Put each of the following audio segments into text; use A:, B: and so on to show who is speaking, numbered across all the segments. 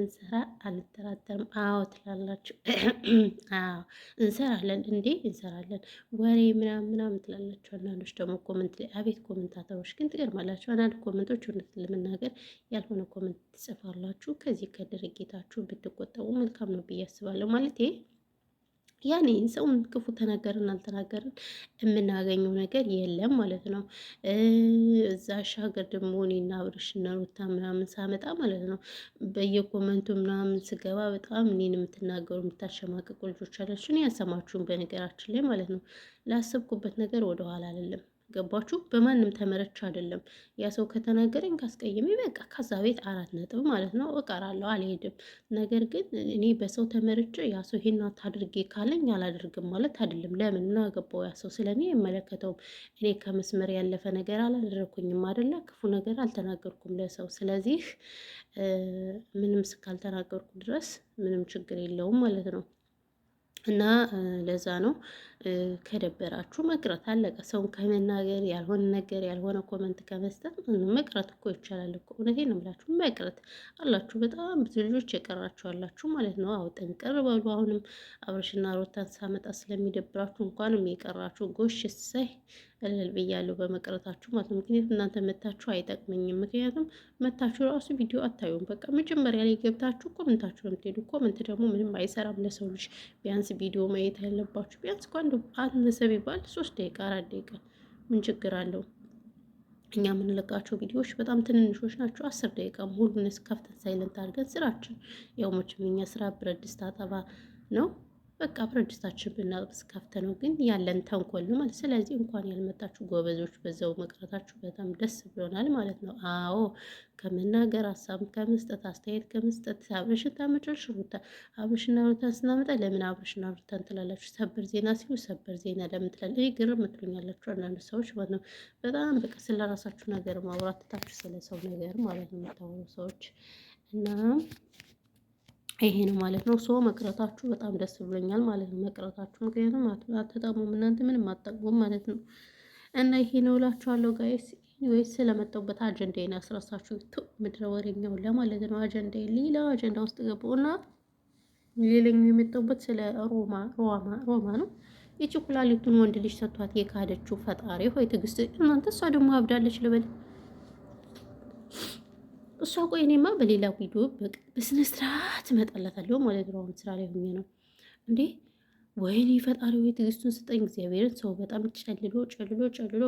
A: እንሰራ አልጠራጠርም። አዎ ትላላችሁ። አዎ እንሰራለን እንዴ እንሰራለን። ወሬ ምናምን ምናምን ትላላችሁ። አንዳንዶች ደግሞ ኮመንት ላይ አቤት ኮመንታተሮች ግን ትገርማላችሁ። አንዳንድ ኮመንቶች እውነት ለመናገር ያልሆነ ኮመንት ትጽፋላችሁ። ከዚህ ከድርጊታችሁ ብትቆጠቡ መልካም ነው ብዬ አስባለሁ። ማለት ያኔ ሰውን ክፉ ተናገርን አልተናገርን የምናገኘው ነገር የለም ማለት ነው። እዛ ሻገር ደግሞ እኔና አብርሽና ሩታ ምናምን ሳመጣ ማለት ነው በየኮመንቱ ምናምን ስገባ በጣም እኔን የምትናገሩ የምታሸማቅቁ ልጆች አላችሁ። እኔ ያሰማችሁን በነገራችን ላይ ማለት ነው ላሰብኩበት ነገር ወደኋላ አይደለም። ገባችሁ? በማንም ተመረች አይደለም። ያ ሰው ከተናገረኝ ካስቀየመኝ በቃ ከዛ ቤት 4 ነጥብ ማለት ነው እቀራለሁ፣ አልሄድም። ነገር ግን እኔ በሰው ተመርጬ ያ ሰው ይሄን አታድርጌ ካለኝ አላደርግም ማለት አይደለም። ለምን ምን አገባው? ያ ሰው ስለኔ አይመለከተውም። እኔ ከመስመር ያለፈ ነገር አላደረኩኝም አይደለ? ክፉ ነገር አልተናገርኩም ለሰው። ስለዚህ ምንም እስካልተናገርኩ ድረስ ምንም ችግር የለውም ማለት ነው። እና ለዛ ነው ከደበራችሁ መቅረት አለቀ። ሰውን ከመናገር ያልሆነ ነገር ያልሆነ ኮመንት ከመስጠት መቅረት እኮ ይቻላል እኮ። እውነቴን ነው የምላችሁ መቅረት አላችሁ። በጣም ብዙ ልጆች የቀራችሁ አላችሁ ማለት ነው። አዎ ጠንቀር በሉ። አሁንም አብርሽና ሮታን ሳመጣ ስለሚደብራችሁ እንኳንም የቀራችሁ ጎሽ እሰይ እልል ብያለሁ በመቅረታችሁ ማለት ነው። ምክንያቱም እናንተ መታችሁ አይጠቅመኝም። ምክንያቱም መታችሁ ራሱ ቪዲዮ አታዩም። በቃ መጀመሪያ ላይ ገብታችሁ ኮመንታችሁ ነው የምትሄዱ። ኮመንት ደግሞ ምንም አይሰራም ለሰው ልጅ። ቢያንስ ቪዲዮ ማየት ያለባችሁ ቢያንስ እንኳን አነሰ ቢባል 3 ደቂቃ 4 ደቂቃ ምን ችግር አለው? እኛ የምንለቃቸው ቪዲዮዎች በጣም ትንንሾች ናቸው። 10 ደቂቃ ሙሉን ከፍተን ሳይለንት አድርገን ስራችን ያው መቼም የኛ ስራ ብረት ድስት አጠባ ነው። በቃ ብረት ድስታችን ብናጥብስ ከፍተ ነው ግን ያለን ተንኮል ነው ማለት። ስለዚህ እንኳን ያልመጣችሁ ጎበዞች በዛው መቅረታችሁ በጣም ደስ ብሎናል ማለት ነው። አዎ ከመናገር ሀሳብ ከመስጠት አስተያየት ከመስጠት አብርሽን ታመጫለሽ ሩታ አብርሽና ሩታን ስናመጣ ለምን አብርሽና ሩታን ትላላችሁ? ሰበር ዜና ሲሉ ሰበር ዜና ለምን ትላላችሁ? ይህ ግርም ትሉኛላችሁ አንዳንድ ሰዎች ማለት ነው። በጣም በቃ ስለ ራሳችሁ ነገር ማውራት ትታችሁ ስለ ሰው ነገር ማለት ነው የምታወሩ ሰዎች እና ይሄ ነው ማለት ነው። ሶ መቅረታችሁ በጣም ደስ ብሎኛል ማለት ነው መቅረታችሁ። ምክንያቱም አትጠቅሙም እናንተ ምንም አትጠቅሙም ማለት ነው። እና ይሄ ነው እላችኋለሁ ጋይስ። ወይስ ስለመጣሁበት አጀንዳዬን ያስረሳችሁ ምድረ ወሬኛው ለማለት ነው። አጀንዳዬ ሌላ አጀንዳ ውስጥ ገቡ እና ሌላኛው የመጣሁበት ስለ ሮማ ነው። ይቺ ኩላሊቱን ወንድ ልጅ ሰጥቷት የካደችው ፈጣሪ ሆይ ትዕግስት እናንተ። እሷ ደግሞ አብዳለች ልበል እሷ ቆይ እኔማ በሌላ ቪዲዮ በስነ ስርዓት እመጣላታለሁ ማለት ነው። አሁን ስራ ላይ ሆኜ ነው እንዴ። ወይኔ ፈጣሪ ወይ ትዕግስቱን ስጠኝ እግዚአብሔርን። ሰው በጣም ጨልሎ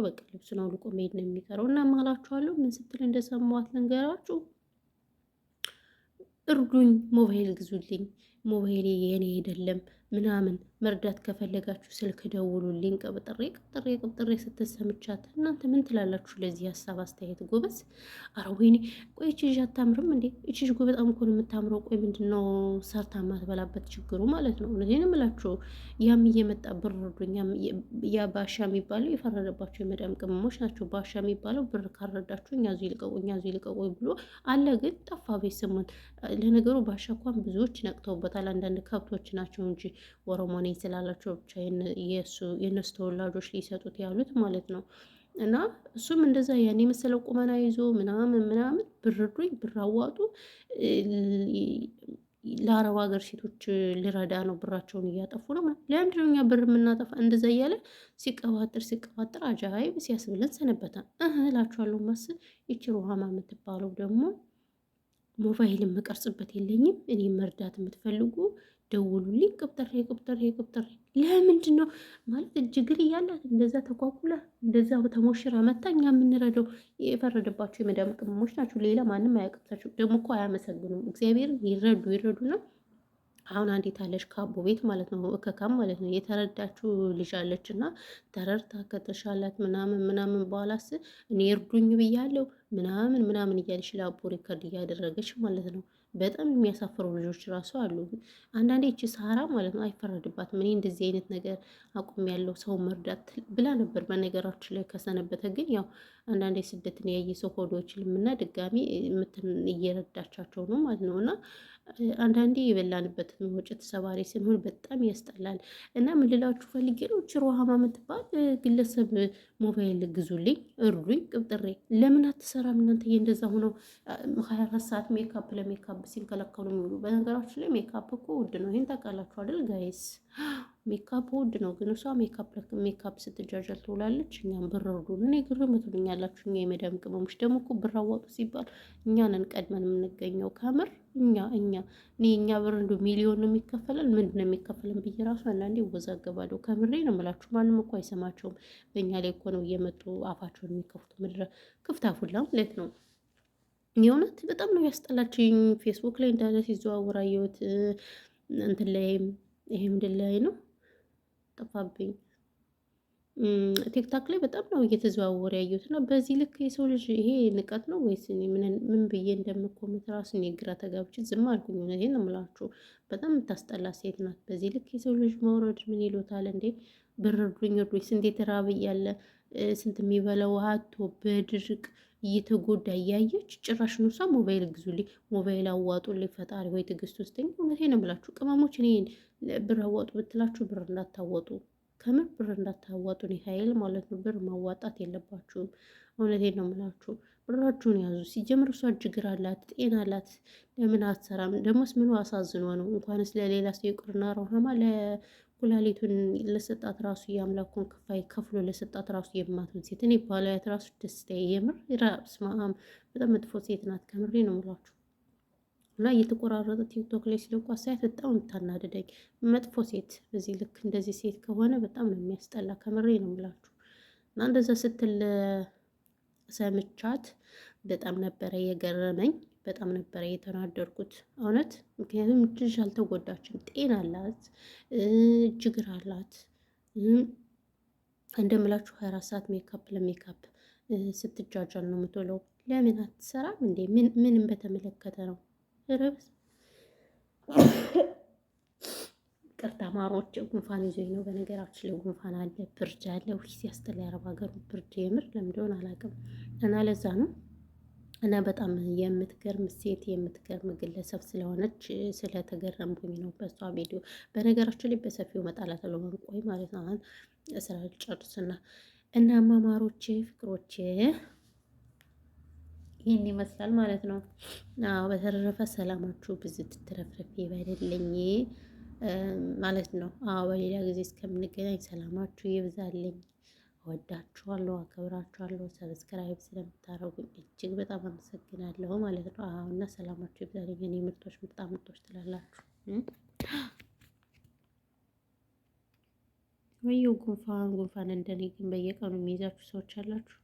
A: በቃ ልብሱን አውልቆ መሄድ ነው የሚቀረው። እና ማላችኋለሁ ምን ስትል እንደሰማዋት ልንገራችሁ። እርዱኝ፣ ሞባይል ግዙልኝ፣ ሞባይሌ የኔ አይደለም ምናምን መርዳት ከፈለጋችሁ ስልክ ደውሉልኝ። ቅብጥሬ ስትሰምቻት እናንተ ምን ትላላችሁ? ለዚህ ሀሳብ አስተያየት ጎበዝ። አረ ወይኔ ቆይ ይቺ ልጅ አታምርም እንዴ? ይቺ ልጅ በጣም እኮ ነው የምታምረው። ቆይ ምንድነው ሰርታ ማትበላበት ችግሩ ማለት ነው? እውነቴን እምላችሁ ያም እየመጣ ብር እርዱኝ። ያ ባሻ የሚባለው የፈረደባቸው የመዳም ቅመሞች ናቸው። ባሻ የሚባለው ብር ካረዳችሁ እኛዙ ይልቀቁኝ ብሎ አለ። ግን ጠፋ ቤት ስሙን። ለነገሩ ባሻ እንኳን ብዙዎች ነቅተውበታል። አንዳንድ ከብቶች ናቸው እንጂ ኦሮሞ ነኝ ስላላቸው ብቻ የእነሱ ተወላጆች ሊሰጡት ያሉት ማለት ነው። እና እሱም እንደዛ ያን የመሰለው ቁመና ይዞ ምናምን ብር እርዱኝ፣ ብር አዋጡ፣ ለአረብ ሀገር ሴቶች ልረዳ ነው፣ ብራቸውን እያጠፉ ነው። ለምንድነው እኛ ብር የምናጠፋ? እንደዛ እያለ ሲቀባጥር አጃይብ ሲያስብለን ሰነበታ እላችኋለሁ። ማስ ይቺ ሩሃማ የምትባለው ደግሞ ሞባይል የምቀርጽበት የለኝም። እኔ መርዳት የምትፈልጉ ደውሉልኝ። ቅብጠሬ ለምንድን ነው ማለት እጅግር እያላት እንደዛ ተቋቁላ እንደዛ ተሞሽራ መታ እኛ የምንረዳው? የፈረደባቸው የመዳም ቅመሞች ናቸው። ሌላ ማንም አያቀብታቸው። ደግሞ እኮ አያመሰግኑም። እግዚአብሔርን ይረዱ ነው። አሁን አንዲት አለች ከአቦ ቤት ማለት ነው፣ እከካም ማለት ነው። የተረዳችው ልጅ አለች እና ተረድታ ከተሻላት ምናምን በኋላስ እኔ እርዱኝ ብያለሁ ምናምን እያለች ለአቦ ሪከርድ እያደረገች ማለት ነው። በጣም የሚያሳፍሩ ልጆች ራሱ አሉ። አንዳንዴ ይቺ ሳራ ማለት ነው አይፈረድባትም። እኔ እንደዚህ አይነት ነገር አቁም ያለው ሰው መርዳት ብላ ነበር በነገራችን ላይ ከሰነበተ። ግን ያው አንዳንዴ ስደትን ያየ ሰው ሆዶች ልምና ድጋሚ እየረዳቻቸው ነው ማለት ነው። እና አንዳንዴ የበላንበትን ወጭት ሰባሪ ስንሆን በጣም ያስጠላል። እና ምን ልላችሁ ፈልጌ ነው፣ ሩሃማ የምትባል ግለሰብ ሞባይል ግዙልኝ፣ እርዱኝ፣ ቅብጥሬ ለምን አትሰራም እናንተ? እንደዛ ሆነው 24 ሰዓት ሜካፕ ለሜካፕ ሲንከለከሉ የሚውሉ። በነገራችን ላይ ሜካፕ እኮ ውድ ነው። ይህን ታውቃላችሁ አይደል ጋይስ? ሜካፕ ውድ ነው፣ ግን እሷ ሜካፕ ስትጃጃል ትውላለች። እኛም ብር እርዱን። እኔ ግርም ትሉኛላችሁ። እኛ የመዳም ቅመሞች ደግሞ እኮ ብር አዋጡ ሲባል እኛ ነን ቀድመን የምንገኘው። ከምር እኛ ብር እንደ ሚሊዮን ነው የሚከፈለን፣ ምንድን ነው የሚከፈለን ብዬ ራሱ አንዳንዴ እወዛገባለሁ። ከምሬ ነው የምላችሁ። ማንም እኮ አይሰማቸውም። በእኛ ላይ እኮ ነው እየመጡ አፋቸውን የሚከፍቱ። ምድረ ክፍት አፉላ ማለት ነው። የእውነት በጣም ነው ያስጠላችኝ። ፌስቡክ ላይ እንዳለ ሲዘዋወር አየሁት። እንትን ላይም ይሄ ምንድን ላይ ነው ጠፋብኝ። ቲክታክ ላይ በጣም ነው እየተዘዋወረ ያየሁት። እና በዚህ ልክ የሰው ልጅ ይሄ ንቀት ነው ወይስ ምን ብዬ እንደምኮመት ራሱ እኔ ግራ ተጋብቼ ዝም አልኩኝ። እውነቴን ነው የምላችሁ። በጣም የምታስጠላ ሴት ናት። በዚህ ልክ የሰው ልጅ መውረድ ምን ይሉታል እንዴ? ብር እርዱኝ እርዱኝ፣ ስንት የተራበ እያለ ስንት የሚበላው አቶ በድርቅ እየተጎዳ እያየች ጭራሽ ነው እሷ ሞባይል ግዙልኝ፣ ሞባይል አዋጡልኝ፣ ፈጣሪ ወይ ትዕግስት ውስጠኝ። እውነቴን ነው የምላችሁ ቅመሞች፣ እኔ ብር አዋጡ ብትላችሁ ብር እንዳታወጡ፣ ከምር ብር እንዳታዋጡ። እኔ ኃይል ማለት ነው። ብር ማዋጣት የለባችሁም። እውነቴን ነው የምላችሁ። ብራችሁን ያዙ። ሲጀምር እሷ ችግር አላት፣ ጤና አላት። ለምን አትሰራም? ደግሞስ ምኑ አሳዝኗ ነው? እንኳንስ ለሌላ ሰው ይቅርና ሩሃማ ለኩላሊቱን ለሰጣት ራሱ የአምላኩን ክፋይ ከፍሎ ለሰጣት ራሱ የማትን ሴት እኔ ባላያት ራሱ ደስታዬ የምር ራስማም በጣም መጥፎ ሴት ናት። ከምሬ ነው የምላችሁ። እና እየተቆራረጠ ቲክቶክ ላይ ሲለቁ አሳያት በጣም የምታናድደኝ መጥፎ ሴት። በዚህ ልክ እንደዚህ ሴት ከሆነ በጣም ነው የሚያስጠላ። ከምሬ ነው የምላችሁ። እና እንደዛ ስትል ሰምቻት በጣም ነበረ የገረመኝ፣ በጣም ነበረ የተናደርኩት እውነት። ምክንያቱም ልጅ አልተጎዳችም፣ ጤና አላት፣ ችግር አላት። እንደምላችሁ 24 ሰዓት ሜካፕ ለሜካፕ ስትጃጃል ነው የምትውለው። ለምን አትሰራም እንዴ? ምንም በተመለከተ ነው ረብስ ቅርታ ማሮች፣ ጉንፋን ይዞኝ ነው። በነገራችን ላይ ጉንፋን አለ፣ ብርድ አለ። ውይ ሲያስጠላ፣ የአረብ ሀገር ብርድ የምር ለምን እንደሆነ አላውቅም። እና ለዛ ነው። እና በጣም የምትገርም ሴት የምትገርም ግለሰብ ስለሆነች ስለተገረምኩኝ ነው በሷ ቪዲዮ። በነገራችን ላይ በሰፊው እመጣላታለሁ መንቆይ ማለት ነው። አሁን ስራ ጨርስና እና ማማሮቼ ፍቅሮቼ ይህን ይመስላል ማለት ነው። አዎ በተረፈ ሰላማችሁ ብዙ ትትረፍረፍ ይበልልኝ ማለት ነው። አዎ በሌላ ጊዜ እስከምንገናኝ ሰላማችሁ ይብዛልኝ። እወዳችኋለሁ፣ አከብራችኋለሁ። ሰብስክራይብ ስለምታደርጉኝ እጅግ በጣም አመሰግናለሁ ማለት ነው። አዎ እና ሰላማችሁ ይብዛልኝ። እኔ ምርጦች ምርጦች ትላላችሁ ወይ? ጉንፋን እንደኔ ግን በየቀኑ የሚይዛችሁ ሰዎች አላችሁ?